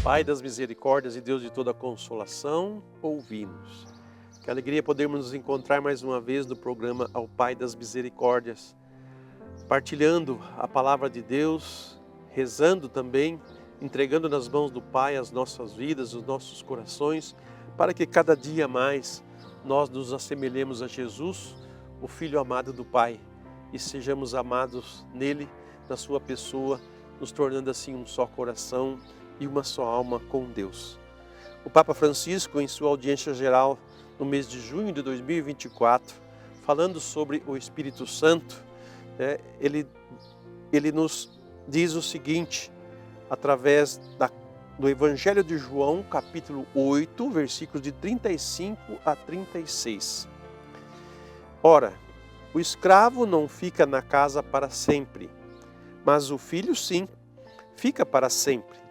Pai das misericórdias e Deus de toda consolação, ouvi-nos. Que alegria podermos nos encontrar mais uma vez no programa Ao Pai das Misericórdias, partilhando a palavra de Deus, rezando também, entregando nas mãos do Pai as nossas vidas, os nossos corações, para que cada dia mais nós nos assemelhemos a Jesus, o Filho amado do Pai, e sejamos amados nele, na sua pessoa, nos tornando assim um só coração e uma só alma com Deus. O Papa Francisco, em sua audiência geral no mês de junho de 2024, falando sobre o Espírito Santo, ele nos diz o seguinte, através do Evangelho de João, capítulo 8, versículos de 35 a 36. Ora, o escravo não fica na casa para sempre, mas o filho sim, fica para sempre.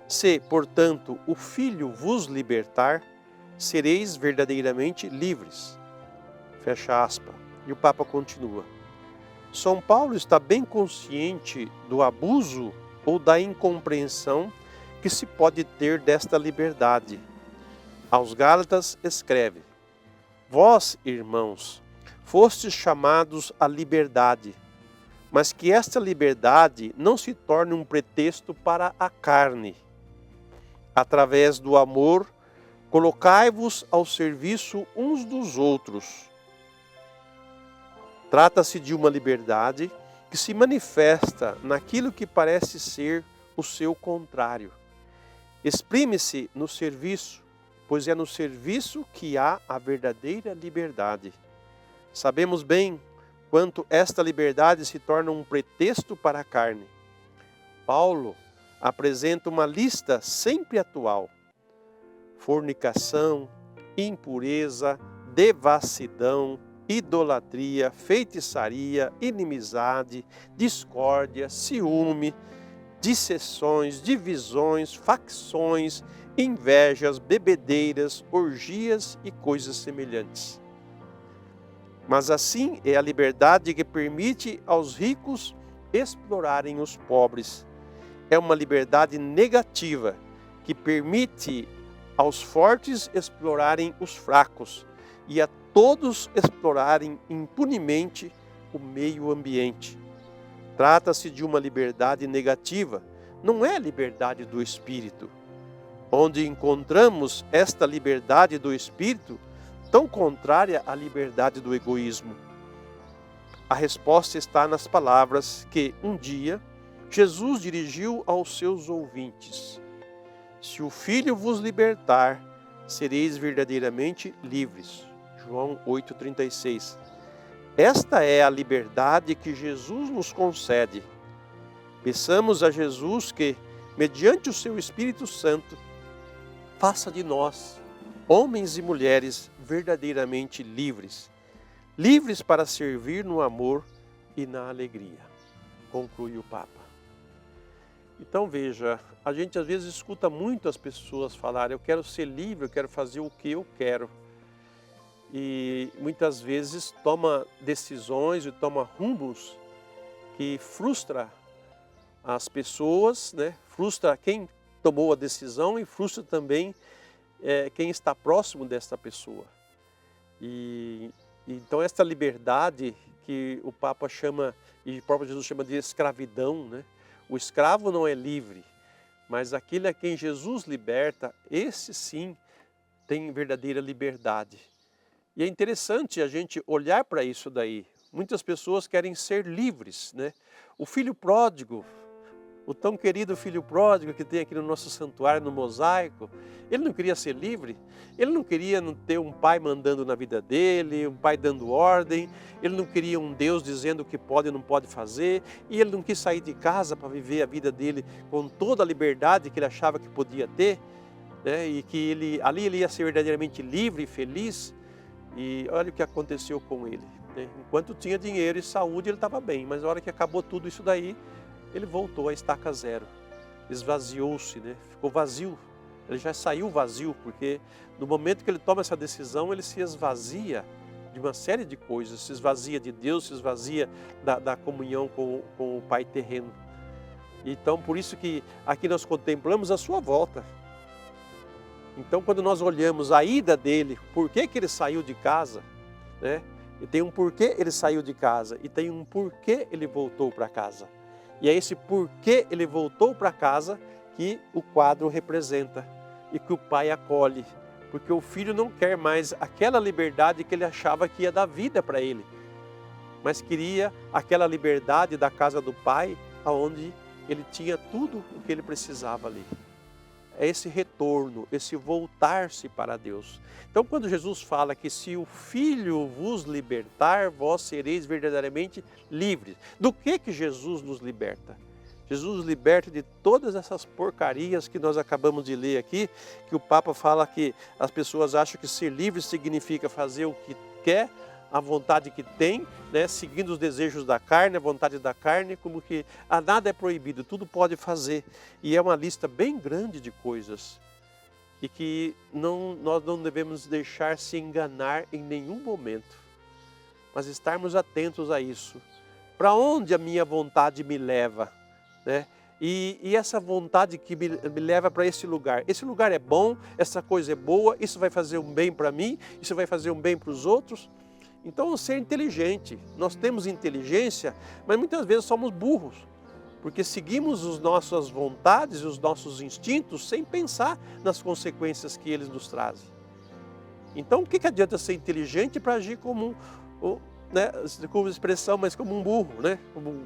Se, portanto, o Filho vos libertar, sereis verdadeiramente livres. Fecha aspas. E o Papa continua. São Paulo está bem consciente do abuso ou da incompreensão que se pode ter desta liberdade. Aos Gálatas escreve: Vós, irmãos, fostes chamados à liberdade, mas que esta liberdade não se torne um pretexto para a carne. Através do amor, colocai-vos ao serviço uns dos outros. Trata-se de uma liberdade que se manifesta naquilo que parece ser o seu contrário. Exprime-se no serviço, pois é no serviço que há a verdadeira liberdade. Sabemos bem quanto esta liberdade se torna um pretexto para a carne. Paulo apresenta uma lista sempre atual: fornicação, impureza, devassidão, idolatria, feitiçaria, inimizade, discórdia, ciúme, dissensões, divisões, facções, invejas, bebedeiras, orgias e coisas semelhantes. Mas assim é a liberdade que permite aos ricos explorarem os pobres. É uma liberdade negativa que permite aos fortes explorarem os fracos e a todos explorarem impunemente o meio ambiente. Trata-se de uma liberdade negativa, não é a liberdade do espírito. Onde encontramos esta liberdade do espírito, tão contrária à liberdade do egoísmo? A resposta está nas palavras que, um dia, Jesus dirigiu aos seus ouvintes: Se o Filho vos libertar, sereis verdadeiramente livres. João 8,36. Esta é a liberdade que Jesus nos concede. Peçamos a Jesus que, mediante o seu Espírito Santo, faça de nós, homens e mulheres, verdadeiramente livres. Livres para servir no amor e na alegria. Conclui o Papa. Então veja, a gente às vezes escuta muito as pessoas falarem: eu quero ser livre, eu quero fazer o que eu quero. E muitas vezes toma decisões e toma rumos que frustra as pessoas, né? Frustra quem tomou a decisão e frustra também quem está próximo desta pessoa. Então esta liberdade que o Papa chama, e o próprio Jesus chama de escravidão, né? O escravo não é livre, mas aquele a quem Jesus liberta, esse sim tem verdadeira liberdade. E é interessante a gente olhar para isso daí. Muitas pessoas querem ser livres, né? O filho pródigo, o tão querido filho pródigo que tem aqui no nosso santuário, no mosaico, ele não queria ser livre, ele não queria não ter um pai mandando na vida dele, um pai dando ordem, ele não queria um Deus dizendo o que pode e não pode fazer, e ele não quis sair de casa para viver a vida dele com toda a liberdade que ele achava que podia ter, né? E que ali ele ia ser verdadeiramente livre e feliz. E olha o que aconteceu com ele, né? Enquanto tinha dinheiro e saúde, ele estava bem, mas na hora que acabou tudo isso daí, ele voltou à estaca zero, esvaziou-se, né? Ficou vazio, ele já saiu vazio, porque no momento que ele toma essa decisão, ele se esvazia de uma série de coisas, se esvazia de Deus, se esvazia da comunhão com o Pai terreno. Então, por isso que aqui nós contemplamos a sua volta. Então, quando nós olhamos a ida dele, por que ele saiu de casa, né? E tem um porquê ele saiu de casa e tem um porquê ele voltou para casa. E é esse porquê ele voltou para casa que o quadro representa e que o pai acolhe. Porque o filho não quer mais aquela liberdade que ele achava que ia dar vida para ele, mas queria aquela liberdade da casa do pai, onde ele tinha tudo o que ele precisava ali. É esse retorno, esse voltar-se para Deus. Então, quando Jesus fala que se o Filho vos libertar, vós sereis verdadeiramente livres. Do que Jesus nos liberta? Jesus nos liberta de todas essas porcarias que nós acabamos de ler aqui, que o Papa fala que as pessoas acham que ser livre significa fazer o que quer, a vontade que tem, né, seguindo os desejos da carne, a vontade da carne, como que nada é proibido, tudo pode fazer. E é uma lista bem grande de coisas e que nós não devemos deixar se enganar em nenhum momento, mas estarmos atentos a isso. Para onde a minha vontade me leva, né? E essa vontade que me leva para esse lugar é bom, essa coisa é boa, isso vai fazer um bem para mim, isso vai fazer um bem para os outros. Então, ser inteligente. Nós temos inteligência, mas muitas vezes somos burros, porque seguimos as nossas vontades e os nossos instintos sem pensar nas consequências que eles nos trazem. Então, o que adianta ser inteligente para agir como né, como expressão, mas como um burro, né?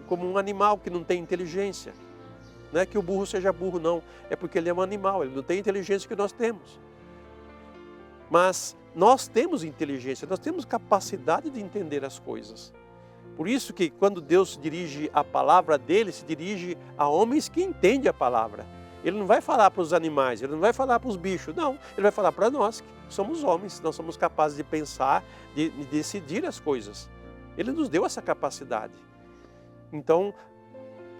Como um animal que não tem inteligência. Não é que o burro seja burro, não. É porque ele é um animal, ele não tem a inteligência que nós temos. Mas nós temos inteligência, nós temos capacidade de entender as coisas. Por isso que quando Deus se dirige a palavra dele, se dirige a homens que entendem a palavra. Ele não vai falar para os animais, ele não vai falar para os bichos, não. Ele vai falar para nós, que somos homens, nós somos capazes de pensar, de decidir as coisas. Ele nos deu essa capacidade. Então,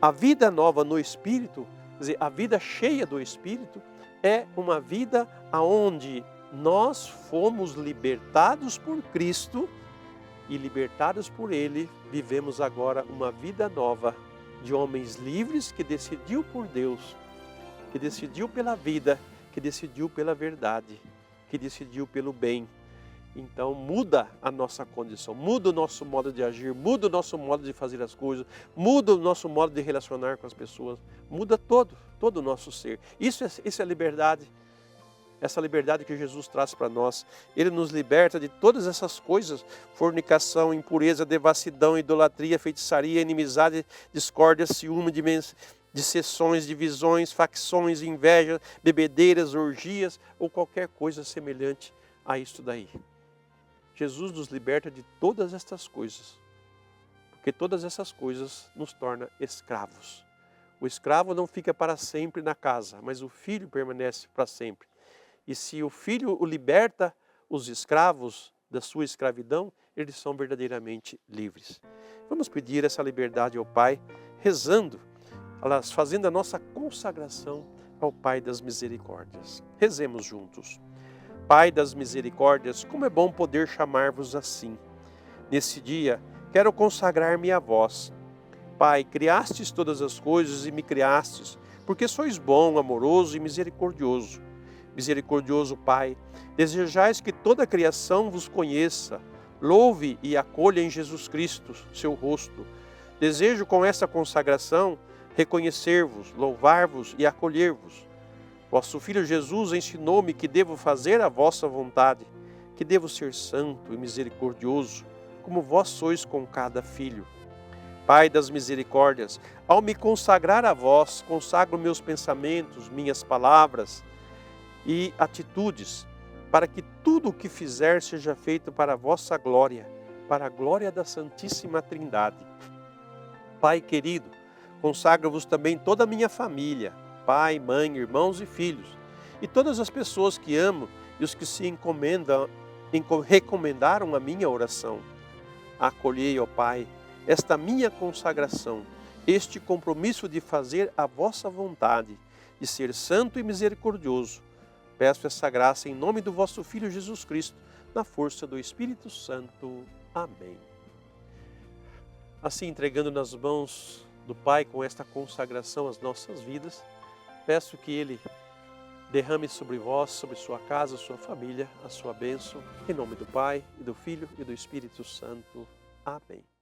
a vida nova no Espírito, quer dizer, a vida cheia do Espírito, é uma vida onde nós fomos libertados por Cristo e libertados por Ele, vivemos agora uma vida nova de homens livres que decidiu por Deus, que decidiu pela vida, que decidiu pela verdade, que decidiu pelo bem. Então muda a nossa condição, muda o nosso modo de agir, muda o nosso modo de fazer as coisas, muda o nosso modo de relacionar com as pessoas, muda todo o nosso ser. Isso é liberdade. Essa liberdade que Jesus traz para nós. Ele nos liberta de todas essas coisas: fornicação, impureza, devassidão, idolatria, feitiçaria, inimizade, discórdia, ciúme, dissensões, divisões, facções, inveja, bebedeiras, orgias ou qualquer coisa semelhante a isso daí. Jesus nos liberta de todas estas coisas, porque todas essas coisas nos tornam escravos. O escravo não fica para sempre na casa, mas o filho permanece para sempre. E se o Filho o liberta, os escravos da sua escravidão, eles são verdadeiramente livres. Vamos pedir essa liberdade ao Pai, rezando, fazendo a nossa consagração ao Pai das misericórdias. Rezemos juntos. Pai das misericórdias, como é bom poder chamar-vos assim. Nesse dia, quero consagrar-me a vós. Pai, criastes todas as coisas e me criastes, porque sois bom, amoroso e misericordioso. Misericordioso Pai, desejais que toda a criação vos conheça, louve e acolha em Jesus Cristo seu rosto. Desejo com esta consagração reconhecer-vos, louvar-vos e acolher-vos. Vosso Filho Jesus ensinou-me que devo fazer a vossa vontade, que devo ser santo e misericordioso, como vós sois com cada filho. Pai das misericórdias, ao me consagrar a vós, consagro meus pensamentos, minhas palavras e atitudes, para que tudo o que fizer seja feito para a vossa glória, para a glória da Santíssima Trindade. Pai querido, consagro-vos também toda a minha família, pai, mãe, irmãos e filhos, e todas as pessoas que amo e os que se recomendaram a minha oração. Acolhei, ó Pai, esta minha consagração, este compromisso de fazer a vossa vontade, de ser santo e misericordioso. Peço essa graça em nome do vosso Filho Jesus Cristo, na força do Espírito Santo. Amém. Assim, entregando nas mãos do Pai, com esta consagração às nossas vidas, peço que Ele derrame sobre vós, sobre sua casa, sua família, a sua bênção, em nome do Pai, e do Filho e do Espírito Santo. Amém.